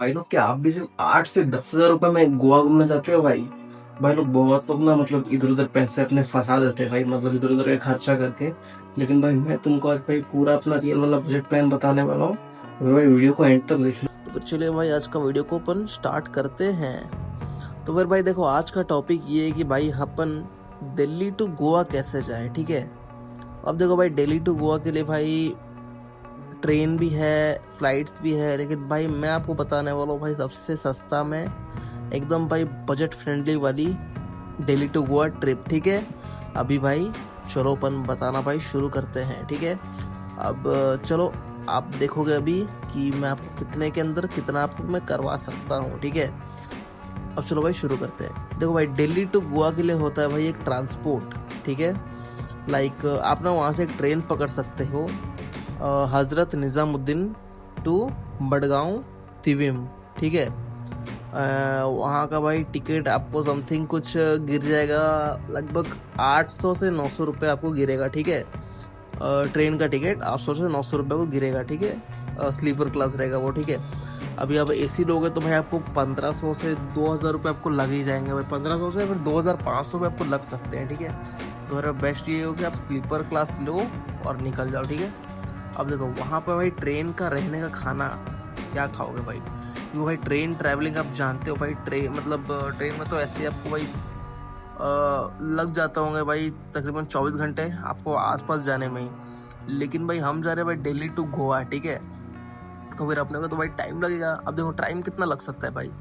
भाई लोग क्या आप भी सिर्फ 8 से 10 हजार रुपए में गोवा घूमना चाहते हो भाई? भाई लोग बहुत लोग ना मतलब इधर उधर पैसे अपने फंसा देते हैं भाई, मतलब इधर उधर का खर्चा करके। लेकिन भाई मैं तुमको आज भाई पूरा अपना रियल वाला बजट प्लान बताने वाला हूँ, तो भाई वीडियो को एंड तक देखना। तो फिर चलिए भाई आज का वीडियो को अपन स्टार्ट करते हैं। तो फिर भाई देखो आज का टॉपिक ये है कि भाई अपन दिल्ली टू गोवा कैसे जाए। ठीक है, अब देखो भाई दिल्ली टू गोवा के लिए भाई ट्रेन भी है, फ्लाइट्स भी है, लेकिन भाई मैं आपको बताने वाला हूँ भाई सबसे सस्ता में एकदम भाई बजट फ्रेंडली वाली दिल्ली टू गोवा ट्रिप। ठीक है, अभी भाई चलो अपन बताना भाई शुरू करते हैं। ठीक है, अब चलो आप देखोगे अभी कि मैं आपको कितने के अंदर कितना आपको मैं करवा सकता हूँ। ठीक है, अब चलो भाई शुरू करते हैं। देखो भाई दिल्ली टू गोवा के लिए होता है भाई एक ट्रांसपोर्ट। ठीक है, लाइक आप ना वहाँ से एक ट्रेन पकड़ सकते हो हज़रत निज़ामुद्दीन टू मडगांव तिविम। ठीक है, वहाँ का भाई टिकट आपको समथिंग कुछ गिर जाएगा, लगभग 800 से 900 रुपये आपको गिरेगा। ठीक है, ट्रेन का टिकट 800 से 900 रुपये को गिरेगा। ठीक है, स्लीपर क्लास रहेगा वो। ठीक है, अभी आप एसी लोगे तो भाई आपको 1500 से 2000 रुपये आपको लग ही जाएंगे भाई, 1500 से फिर 2500 रुपये आपको लग सकते हैं। ठीक है, तो मेरा बेस्ट ये हो कि आप स्लीपर क्लास लो और निकल जाओ। ठीक है, अब देखो वहाँ पर भाई ट्रेन का रहने का खाना क्या खाओगे भाई, क्योंकि भाई ट्रेन ट्रैवलिंग आप जानते हो भाई, ट्रेन मतलब ट्रेन में तो ऐसे आपको भाई लग जाता होंगे भाई तकरीबन 24 घंटे आपको आसपास जाने में ही। लेकिन भाई हम जा रहे हैं भाई दिल्ली टू गोवा। ठीक है, तो फिर अपने को तो भाई टाइम लगेगा। अब देखो टाइम कितना लग सकता है भाई,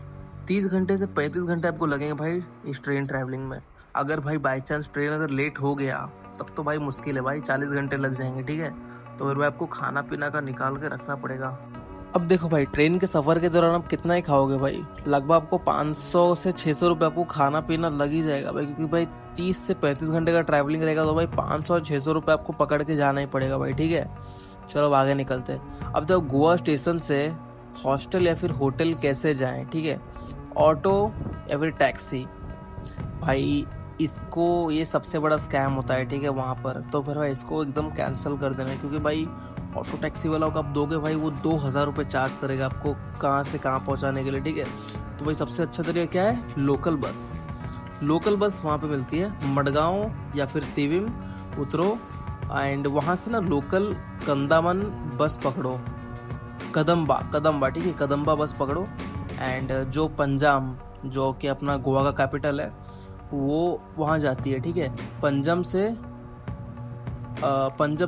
30 घंटे से 35 घंटे आपको लगेंगे भाई इस ट्रेन ट्रैवलिंग में। अगर भाई बाई चांस ट्रेन अगर लेट हो गया तब तो भाई मुश्किल है भाई, 40 घंटे लग जाएंगे। ठीक है, तो फिर भाई आपको खाना पीना का निकाल के रखना पड़ेगा। अब देखो भाई ट्रेन के सफ़र के दौरान आप कितना ही खाओगे भाई, लगभग आपको 500 से 600 रुपये आपको खाना पीना लग ही जाएगा भाई, क्योंकि भाई 30 से 35 घंटे का ट्रैवलिंग रहेगा, तो भाई 500 और 600 रुपये आपको पकड़ के जाना ही पड़ेगा भाई। ठीक है, चलो अब आगे निकलते हैं। अब देखो गोवा स्टेशन से हॉस्टल या फिर होटल कैसे जाएं। ठीक है, ऑटो या फिर टैक्सी, भाई इसको ये सबसे बड़ा स्कैम होता है। ठीक है, वहाँ पर तो फिर भाई इसको एकदम कैंसिल कर देना है, क्योंकि भाई ऑटो टैक्सी वाला को आप दोगे भाई वो 2000 रुपये चार्ज करेगा आपको कहाँ से कहाँ पहुँचाने के लिए। ठीक है, तो भाई सबसे अच्छा तरीका क्या है, लोकल बस। लोकल बस वहाँ पे मिलती है मडगांव या फिर तिविम उतरो, एंड वहाँ से ना लोकल कंदामन बस पकड़ो, कदम्बा। ठीक है, कदम्बा बस पकड़ो, एंड जो पंजाब जो कि अपना गोवा का कैपिटल है वो वहाँ जाती है। ठीक है, पंजाब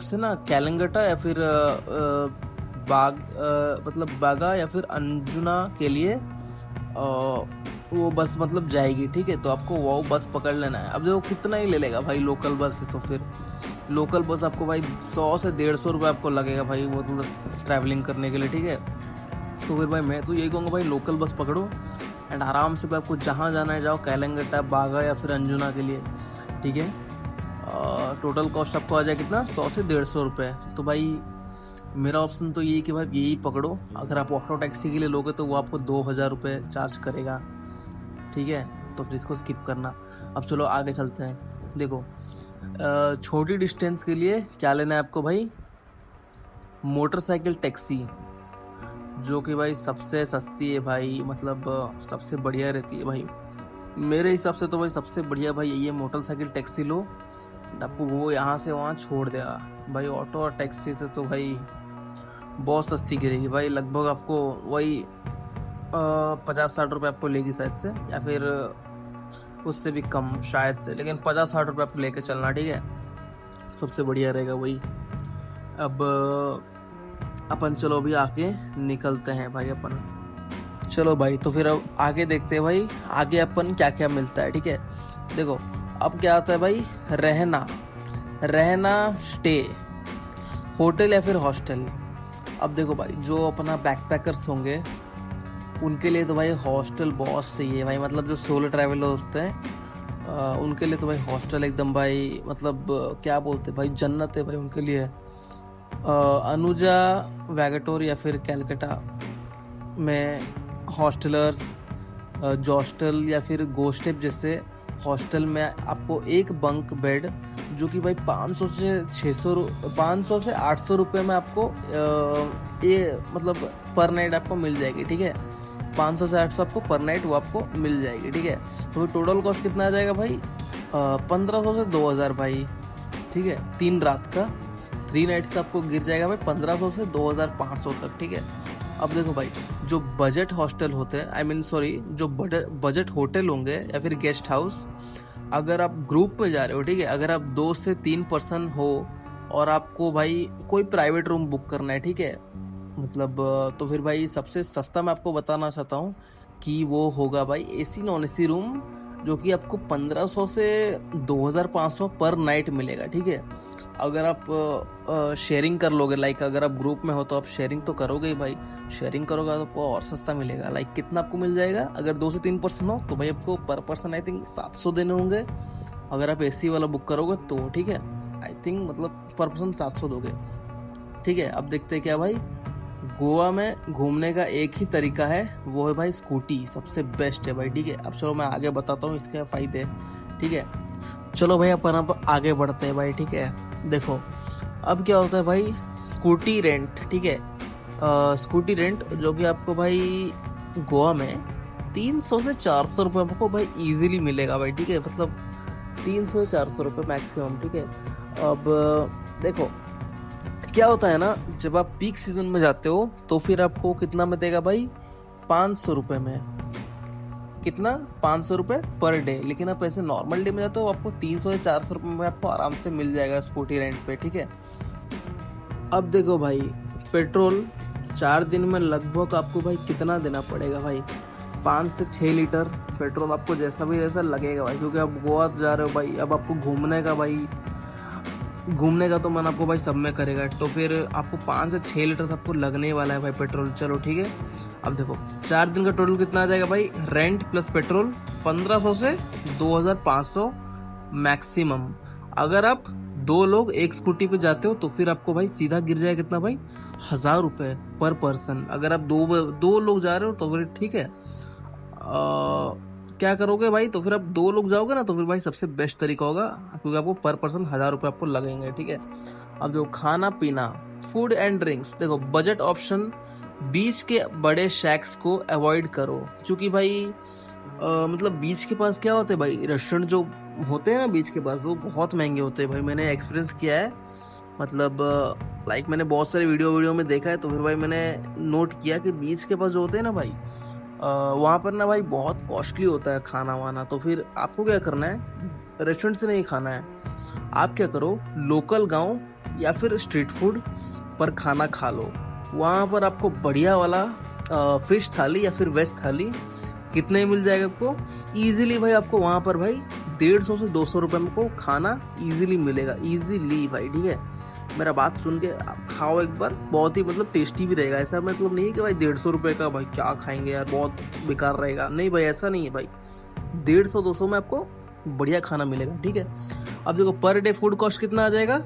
से ना कैलंगटा या फिर मतलब बागा या फिर अंजुना के लिए वो बस मतलब जाएगी। ठीक है, तो आपको वो बस पकड़ लेना है। अब देखो कितना ही ले लेगा भाई लोकल बस से, तो फिर लोकल बस आपको भाई 100 से 150 रुपये आपको लगेगा भाई वो मतलब ट्रैवलिंग करने के लिए। ठीक है, तो फिर भाई मैं तो यही कहूँगा भाई लोकल बस पकड़ो एंड आराम से भाई आपको जहाँ जाना है जाओ, कैलंगटा, बागा या फिर अंजुना के लिए। ठीक है, टोटल कॉस्ट आपको आ जाए कितना, 100 से 150 रुपये। तो भाई मेरा ऑप्शन तो ये कि भाई यही पकड़ो। अगर आप ऑटो टैक्सी के लिए लोगे तो वो आपको 2000 रुपये चार्ज करेगा। ठीक है, तो फिर इसको स्किप करना। अब चलो आगे चलते हैं। देखो छोटी डिस्टेंस के लिए क्या लेना है आपको भाई, मोटरसाइकिल टैक्सी, जो कि भाई सबसे सस्ती है भाई, मतलब सबसे बढ़िया रहती है भाई। मेरे हिसाब से तो भाई सबसे बढ़िया भाई यही है, मोटरसाइकिल टैक्सी लो, आपको वो यहाँ से वहाँ छोड़ देगा भाई। ऑटो और टैक्सी से तो भाई बहुत सस्ती गिरेगी भाई, लगभग आपको वही 50-60 रुपये आपको लेगी शायद से, या फिर उससे भी कम शायद से, लेकिन 50-60 रुपये आपको लेके चलना। ठीक है, सबसे बढ़िया रहेगा वही। अब अपन चलो अभी आगे निकलते हैं भाई अपन। चलो भाई तो फिर अब आगे देखते हैं भाई आगे अपन क्या क्या मिलता है। ठीक है, देखो अब क्या आता है भाई, रहना स्टे, होटल या फिर हॉस्टल। अब देखो भाई जो अपना बैकपैकर्स होंगे उनके लिए तो भाई हॉस्टल बहुत सही है भाई, मतलब जो सोलो ट्रैवलर होते हैं उनके लिए तो भाई हॉस्टल एकदम भाई मतलब क्या बोलते हैं भाई, जन्नत है भाई उनके लिए। अनुजा वैगटोर या फिर कैलकटा में हॉस्टलर्स जॉस्टल या फिर गोस्टेप जैसे हॉस्टल में आपको एक बंक बेड जो कि भाई 500 से 800 रुपये में आपको ये मतलब पर नाइट आपको मिल जाएगी। ठीक है, 500 से 800 आपको पर नाइट वो आपको मिल जाएगी, ठीक है। तो टोटल कॉस्ट कितना आ जाएगा भाई, 1500 से 2000 भाई, ठीक है। 3 रात का 3 नाइट्स का आपको गिर जाएगा भाई 1500 से 2500 तक, ठीक है। अब देखो भाई, जो बजट हॉस्टल होते हैं, आई मीन सॉरी, जो बजट होटल होंगे या फिर गेस्ट हाउस, अगर आप ग्रुप में जा रहे हो, ठीक है, अगर आप 2 से 3 पर्सन हो और आपको भाई कोई प्राइवेट रूम बुक करना है, ठीक है, मतलब तो फिर भाई सबसे सस्ता मैं आपको बताना चाहता हूँ कि वो होगा भाई एसी नॉन एसी रूम, जो कि आपको 1500 से 2500 पर नाइट मिलेगा, ठीक है। अगर आप शेयरिंग कर लोगे, लाइक अगर आप ग्रुप में हो तो आप शेयरिंग तो करोगे ही भाई, शेयरिंग करोगे तो आपको और सस्ता मिलेगा। लाइक कितना आपको मिल जाएगा, अगर 2 से 3 पर्सन हो तो भाई आपको पर पर्सन आई थिंक 700 देने होंगे। अगर आप एसी वाला बुक करोगे तो, ठीक है, आई थिंक मतलब पर पर्सन 700 दोगे, ठीक है। अब देखते हैं क्या भाई, गोवा में घूमने का एक ही तरीका है, वो है भाई स्कूटी, सबसे बेस्ट है भाई, ठीक है। अब चलो मैं आगे बताता हूँ इसके फायदे, ठीक है। चलो भाई अपन अब आगे बढ़ते हैं भाई, ठीक है। देखो अब क्या होता है भाई, स्कूटी रेंट, ठीक है। स्कूटी रेंट जो कि आपको भाई गोवा में 300 से 400 रुपये आपको भाई इजीली मिलेगा भाई, ठीक है। मतलब 300 से 400 रुपये मैक्सिमम, ठीक है। अब देखो क्या होता है ना, जब आप पीक सीजन में जाते हो तो फिर आपको कितना में देगा भाई, 500 रुपये में, कितना 500 रुपये पर डे। लेकिन आप ऐसे नॉर्मल डे में जाते हो आपको 300 से 400 रुपये में आपको आराम से मिल जाएगा स्कूटी रेंट पे, ठीक है। अब देखो भाई, पेट्रोल 4 दिन में लगभग आपको भाई कितना देना पड़ेगा भाई, 5 से 6 लीटर पेट्रोल आपको जैसा भी जैसा लगेगा भाई, क्योंकि आप गोवा जा रहे हो भाई। अब आपको घूमने का तो मन आपको भाई सब में करेगा, तो फिर आपको 5 से 6 लीटर तो आपको लगने वाला है भाई पेट्रोल, चलो ठीक है। अब देखो 4 दिन का टोटल कितना आ जाएगा भाई, रेंट प्लस पेट्रोल 1500 से 2500 मैक्सिमम। अगर आप 2 लोग एक स्कूटी पे जाते हो तो फिर आपको भाई सीधा गिर जाएगा कितना भाई, 1000 रुपये पर पर्सन। अगर आप दो लोग जा रहे हो तो फिर ठीक है, क्या करोगे भाई, तो फिर आप 2 लोग जाओगे ना तो फिर भाई सबसे बेस्ट तरीका होगा, क्योंकि आपको पर पर्सन 1000 रुपये आपको लगेंगे, ठीक है। अब देखो खाना पीना, फूड एंड ड्रिंक्स, देखो बजट ऑप्शन, बीच के बड़े शैक्स को अवॉइड करो, क्योंकि भाई मतलब बीच के पास क्या होते हैं भाई, रेस्टोरेंट जो होते हैं ना बीच के पास, वो बहुत महंगे होते हैं भाई। मैंने एक्सपीरियंस किया है, मतलब लाइक मैंने बहुत सारे वीडियो में देखा है, तो फिर भाई मैंने नोट किया कि बीच के पास जो होते हैं ना भाई, वहाँ पर ना भाई बहुत कॉस्टली होता है खाना वाना। तो फिर आपको क्या करना है, रेस्टोरेंट से नहीं खाना है, आप क्या करो, लोकल गांव या फिर स्ट्रीट फूड पर खाना खा लो। वहाँ पर आपको बढ़िया वाला फिश थाली या फिर वेज थाली कितने मिल जाएगा आपको इजीली भाई, आपको वहाँ पर भाई 150 से 200 रुपये में को खाना इजीली मिलेगा, इजीली भाई, ठीक है। मेरा बात सुन के आप खाओ एक बार, बहुत ही मतलब टेस्टी भी रहेगा। ऐसा मतलब नहीं है कि भाई 150 रुपये का भाई क्या खाएंगे यार, बहुत बेकार रहेगा, नहीं भाई ऐसा नहीं है भाई, 150-200 में आपको बढ़िया खाना मिलेगा, ठीक है। अब देखो पर डे फूड कॉस्ट कितना आ जाएगा,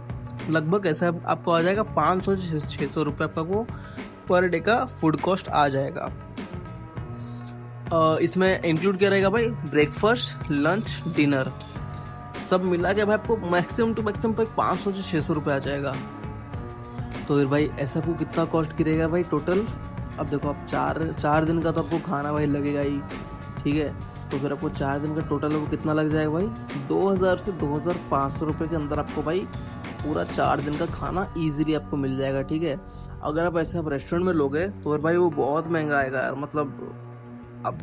लगभग ऐसा आपको आ जाएगा 500 से 600 रुपये आपका वो पर डे का फूड कॉस्ट आ जाएगा। इसमें इंक्लूड क्या रहेगा भाई, ब्रेकफास्ट लंच डिनर सब मिला के भाई आपको मैक्सिमम टू मैक्सिमम भाई 500 से 600 रुपये आ जाएगा। तो फिर भाई ऐसा आपको कितना कॉस्ट गिरेगा भाई टोटल। अब देखो आप चार दिन का तो आपको खाना भाई लगेगा ही, ठीक है। तो फिर आपको 4 दिन का टोटल आपको कितना लग जाएगा भाई, 2000 से 2500 रुपये के अंदर आपको भाई पूरा 4 दिन का खाना इजीली आपको मिल जाएगा, ठीक है। अगर आप ऐसे आप रेस्टोरेंट में लोगे तो फिर भाई वो बहुत महंगा आएगा यार, मतलब आप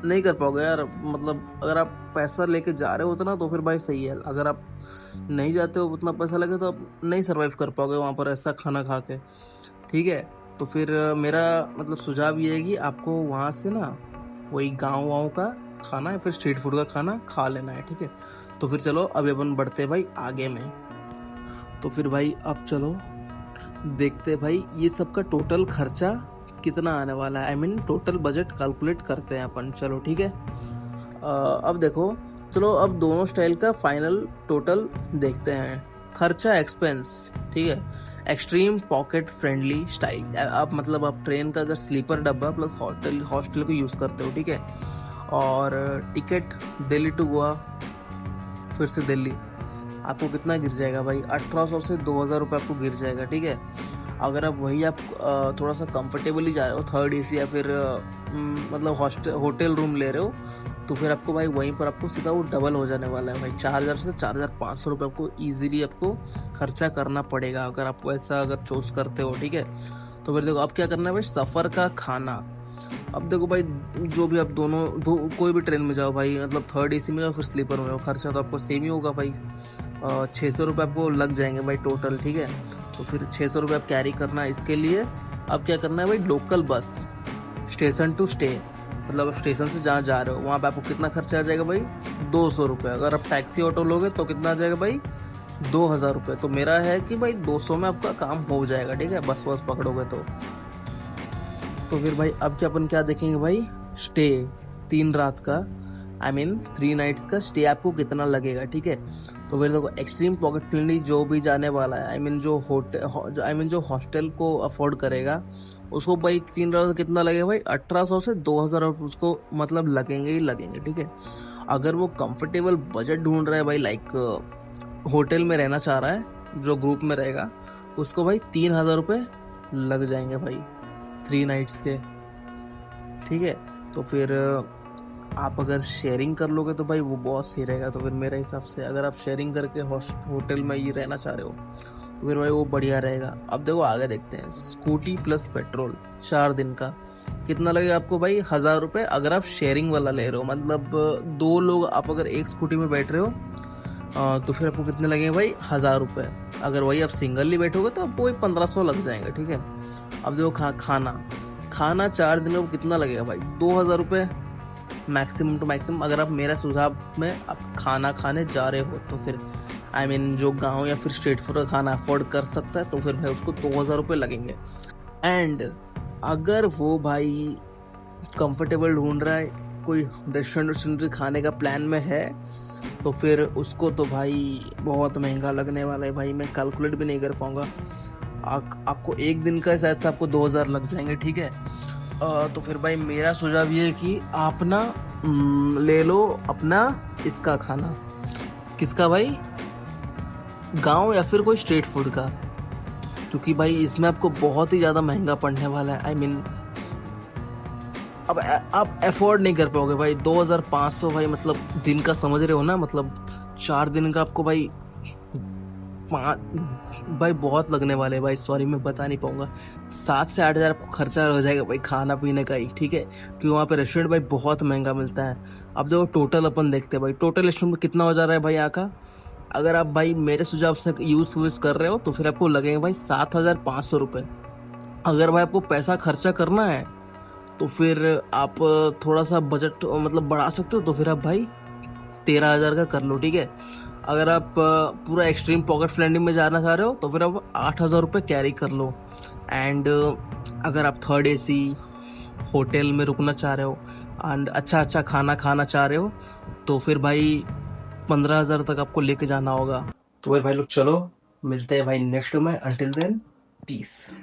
नहीं कर पाओगे यार। मतलब अगर आप पैसा लेके जा रहे हो उतना तो फिर भाई सही है, अगर आप नहीं जाते हो उतना पैसा लगे तो आप नहीं सर्वाइव कर पाओगे वहाँ पर ऐसा खाना खा के, ठीक है। तो फिर मेरा मतलब सुझाव ये है कि आपको वहाँ से ना वही गाँव का खाना या फिर स्ट्रीट फूड का खाना खा लेना है, ठीक है। तो फिर चलो अभी अपन बढ़ते हैं भाई आगे में। तो फिर भाई अब चलो देखते हैं भाई ये सब का टोटल खर्चा कितना आने वाला है, I mean total budget calculate करते हैं अपन, चलो ठीक है। अब देखो चलो अब दोनों स्टाइल का फाइनल टोटल देखते हैं। खर्चा एक्सपेंस, ठीक है, एक्सट्रीम पॉकेट फ्रेंडली स्टाइल, आप मतलब आप ट्रेन का अगर स्लीपर डब्बा प्लस हॉस्टल को यूज़ करते हो, ठीक है। और टिकट दिल्ली टू गोवा, फिर से दिल्ली, आपको कितना गिर जाएगा भाई, 1800 से 2000 रुपये आपको गिर जाएगा, ठीक है। अगर आप वही आप थोड़ा सा कंफर्टेबली जा रहे हो, थर्ड एसी या फिर मतलब होटल रूम ले रहे हो, तो फिर आपको भाई वहीं पर आपको सीधा वो डबल हो जाने वाला है भाई। 4,000 से 4,500 रुपये आपको ईजिली आपको खर्चा करना पड़ेगा अगर आप ऐसा अगर चूज करते हो, ठीक है। तो फिर देखो अब क्या करना है भाई, सफ़र का खाना। अब देखो भाई, जो भी आप कोई भी ट्रेन में जाओ भाई, मतलब थर्ड एसी में जाओ फिर स्लीपर में जाओ, खर्चा तो आपको सेम ही होगा भाई। 600 रुपये आपको लग जाएंगे भाई टोटल, ठीक है। तो फिर 600 रुपये आप कैरी करना है। इसके लिए अब क्या करना है भाई, local bus station to stay, मतलब आप स्टेशन से जहाँ जा रहे हो वहाँ पे आपको कितना खर्चा आ जाएगा भाई, 200 रुपये। अगर आप टैक्सी ऑटो लोगे तो कितना आ जाएगा भाई, 2,000 रुपये। तो मेरा है कि भाई 200 में आपका काम हो जाएगा, ठीक है, बस पकड़ोगे तो फिर भाई अब क्या अपन क्या देखेंगे भाई, स्टे 3 रात का, I mean 3 नाइट्स का स्टे आपको कितना लगेगा, ठीक है। तो फिर देखो एक्सट्रीम पॉकेट फ्रेंडली जो भी जाने वाला है, जो हॉस्टल को अफोर्ड करेगा उसको भाई 3 रात कितना लगेगा भाई, 1800 से 2,000 उसको मतलब लगेंगे ही लगेंगे, ठीक है। अगर वो कंफर्टेबल बजट ढूंढ रहा है भाई, लाइक होटल में रहना चाह रहा है, जो ग्रुप में रहेगा उसको भाई 3,000 रुपये लग जाएंगे भाई 3 नाइट्स के, ठीक है। तो फिर आप अगर शेयरिंग कर लोगे तो भाई वो बहुत सही रहेगा। तो फिर मेरे हिसाब से अगर आप शेयरिंग करके होटल में ही रहना चाह रहे हो तो फिर भाई वो बढ़िया रहेगा। अब देखो आगे देखते हैं, स्कूटी प्लस पेट्रोल 4 दिन का कितना लगेगा आपको भाई, 1,000 रुपये। अगर आप शेयरिंग वाला ले रहे हो, मतलब 2 लोग आप अगर एक स्कूटी में बैठ रहे हो तो फिर आपको कितने लगेंगे भाई, 1,000 रुपये। अगर वही आप सिंगल बैठोगे तो आपको वही 1,500 लग जाएंगे, ठीक है। अब देखो खाना 4 दिन में कितना लगेगा भाई, 2,000 रुपये मैक्सिमम टू मैक्सिमम। अगर आप मेरा सुझाव में आप खाना खाने जा रहे हो तो फिर जो गांव या फिर स्ट्रीट फूड का खाना अफोर्ड कर सकता है तो फिर भाई उसको 2,000 रुपये लगेंगे। एंड अगर वो भाई कंफर्टेबल ढूंढ रहा है, कोई रेस्टोरेंट खाने का प्लान में है, तो फिर उसको तो भाई बहुत महंगा लगने वाला है भाई, मैं कैलकुलेट भी नहीं कर पाऊंगा। आपको एक दिन का शायद से आपको 2,000 लग जाएंगे, ठीक है। तो फिर भाई मेरा सुझाव ये है कि आप ना ले लो अपना इसका खाना, किसका भाई, गांव या फिर कोई स्ट्रीट फूड का, क्योंकि भाई इसमें आपको बहुत ही ज़्यादा महंगा पड़ने वाला है। अब आप अफोर्ड नहीं कर पाओगे भाई 2,500 भाई, मतलब दिन का समझ रहे हो ना, मतलब 4 दिन का आपको भाई भाई बहुत लगने वाले भाई, सॉरी मैं बता नहीं पाऊंगा। 7 से 8 हज़ार आपको खर्चा हो जाएगा भाई खाना पीने का ही, ठीक है, क्योंकि वहाँ पे रेस्टोरेंट भाई बहुत महंगा मिलता है। अब देखो टोटल अपन देखते हैं भाई, टोटल रेस्टोरेंट में कितना हो जा रहा है भाई यहाँ का। अगर आप भाई मेरे सुझाव से यूज कर रहे हो तो फिर आपको लगेंगे भाई 7,500 रुपये। अगर भाई आपको पैसा खर्चा करना है तो फिर आप थोड़ा सा बजट मतलब बढ़ा सकते हो, तो फिर आप भाई 13,000 का कर लो, ठीक है। अगर आप पूरा एक्सट्रीम पॉकेट फ्रेंडली में जाना चाह रहे हो तो फिर आप 8,000 रुपये कैरी कर लो। एंड अगर आप थर्ड एसी होटल में रुकना चाह रहे हो एंड अच्छा खाना खाना चाह रहे हो तो फिर भाई 15,000 तक आपको लेके जाना होगा। तो भाई लोग चलो मिलते हैं भाई नेक्स्ट में, अंटिल देन पीस।